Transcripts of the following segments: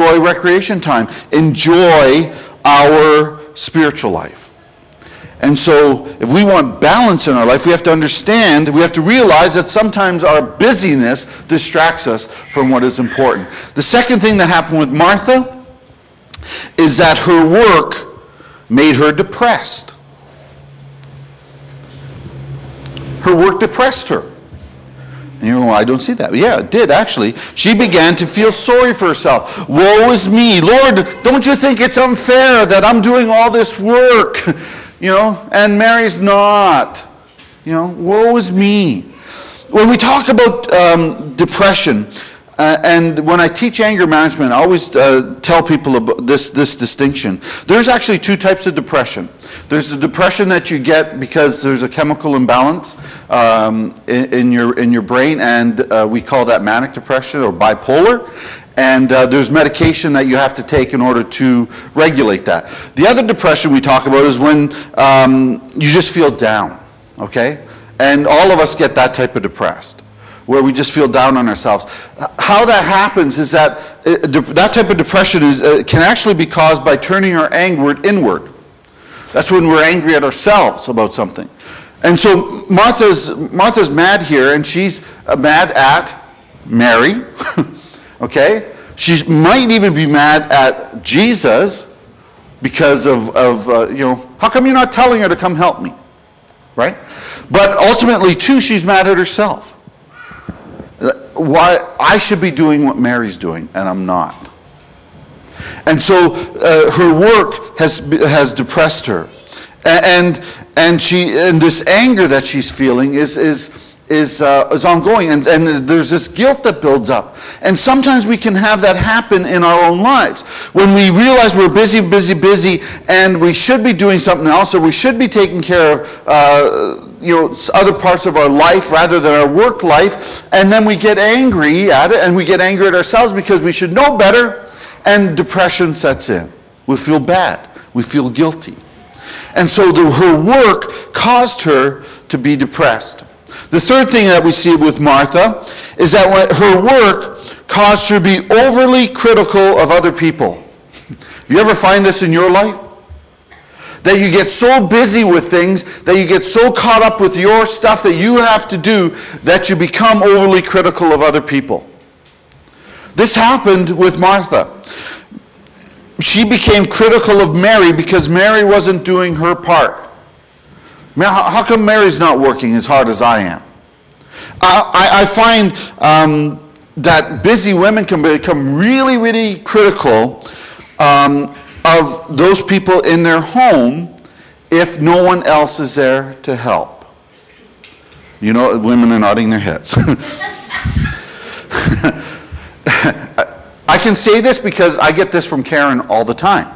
enjoy recreation time, enjoy our spiritual life. And so if we want balance in our life, we have to understand, we have to realize that sometimes our busyness distracts us from what is important. The second thing that happened with Martha is that her work made her depressed. Her work depressed her. And you know, I don't see that. Yeah, it did actually. She began to feel sorry for herself. Woe is me. Lord, don't you think it's unfair that I'm doing all this work? You know, and Mary's not. You know, woe is me. When we talk about depression, and when I teach anger management, I always tell people about this distinction. There's actually two types of depression. There's the depression that you get because there's a chemical imbalance in your brain, and we call that manic depression or bipolar. And there's medication that you have to take in order to regulate that. The other depression we talk about is when you just feel down, okay? And all of us get that type of depressed, where we just feel down on ourselves. How that happens is that that type of depression can actually be caused by turning our anger inward. That's when we're angry at ourselves about something. And so Martha's mad here, and she's mad at Mary. Okay? She might even be mad at Jesus because of you know, how come you're not telling her to come help me? Right? But ultimately, too, she's mad at herself. Why I should be doing what Mary's doing, and I'm not. And so her work has depressed her. And this anger that she's feeling is ongoing, and there's this guilt that builds up. And sometimes we can have that happen in our own lives. When we realize we're busy, and we should be doing something else, or we should be taking care of you know, other parts of our life rather than our work life, and then we get angry at it, and we get angry at ourselves because we should know better, and depression sets in. We feel bad. We feel guilty. And so her work caused her to be depressed. The third thing that we see with Martha is that her work caused her to be overly critical of other people. Do you ever find this in your life? That you get so busy with things, that you get so caught up with your stuff that you have to do, that you become overly critical of other people. This happened with Martha. She became critical of Mary because Mary wasn't doing her part. How come Mary's not working as hard as I am? I find that busy women can become really, really critical of those people in their home if no one else is there to help. You know, women are nodding their heads. I can say this because I get this from Karen all the time.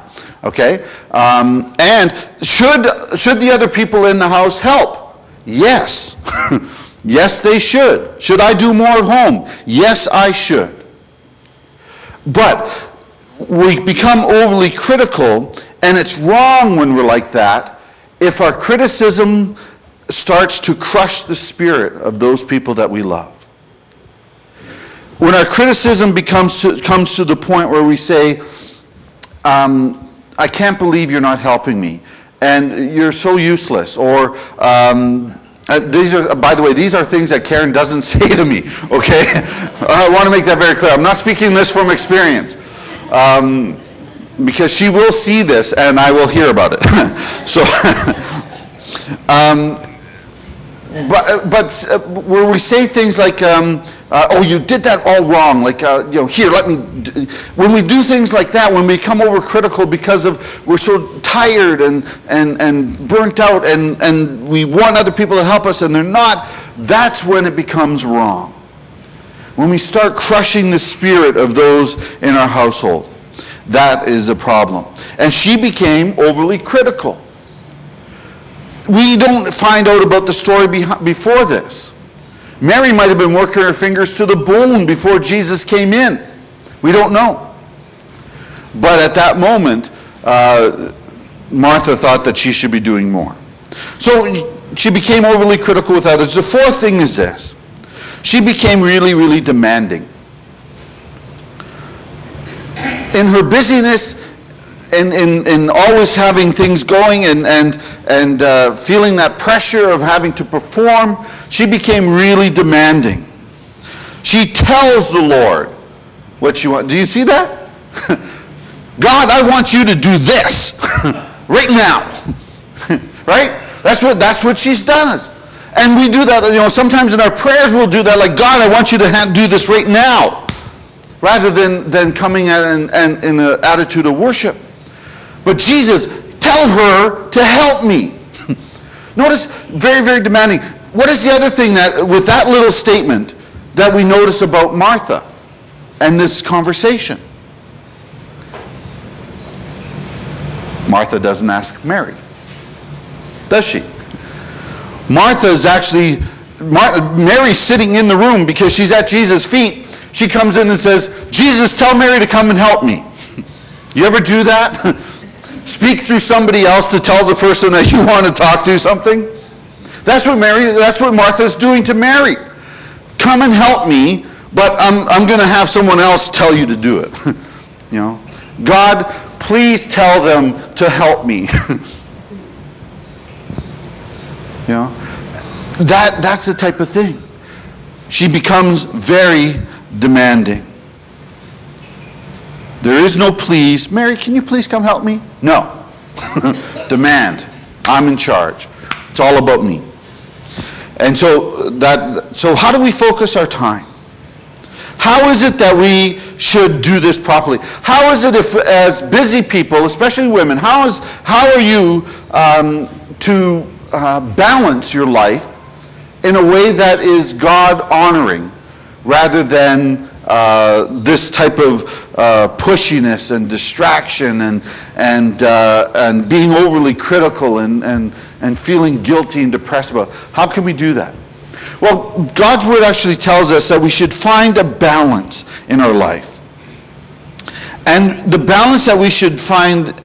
Okay? And should the other people in the house help? Yes. Yes, they should. Should I do more at home? Yes, I should. But we become overly critical, and it's wrong when we're like that if our criticism starts to crush the spirit of those people that we love. When our criticism comes to the point where we say, I can't believe you're not helping me, and you're so useless, or these are, by the way, these are things that Karen doesn't say to me, okay? I want to make that very clear. I'm not speaking this from experience, because she will see this and I will hear about it. So, but where we say things like, oh, you did that all wrong, like, you know, here, let me, when we do things like that, when we become overcritical because we're so tired and burnt out, and we want other people to help us and they're not, that's when it becomes wrong. When we start crushing the spirit of those in our household, that is a problem. And she became overly critical. We don't find out about the story before this. Mary might have been working her fingers to the bone before Jesus came in. We don't know. But at that moment, Martha thought that she should be doing more. So she became overly critical with others. The fourth thing is this. She became really, really demanding. in her busyness, in always having things going and feeling that pressure of having to perform, she became really demanding. She tells the Lord what she wants. Do you see that? God, I want you to do this right now. Right? That's what she does. And we do that, sometimes in our prayers we'll do that, like, God, I want you to do this right now, rather than coming at in an attitude of worship. But Jesus, tell her to help me. Notice, very, very demanding. What is the other thing that, with that little statement, that we notice about Martha and this conversation? Martha doesn't ask Mary, does she? Martha is actually, Mary's sitting in the room because she's at Jesus' feet. She comes in and says, Jesus, tell Mary to come and help me. You ever do that? Speak through somebody else to tell the person that you want to talk to something? That's what Martha's doing to Mary. Come and help me, but I'm going to have someone else tell you to do it. God, please tell them to help me. That's the type of thing. She becomes very demanding. There is no please. Mary, can you please come help me? No. Demand. I'm in charge. It's all about me. And so how do we focus our time? How is it that we should do this properly? How is it if, as busy people, especially women, how are you to balance your life in a way that is God-honoring rather than this type of pushiness and distraction and being overly critical and feeling guilty and depressed about? How can we do that? Well, God's Word actually tells us that we should find a balance in our life. And the balance that we should find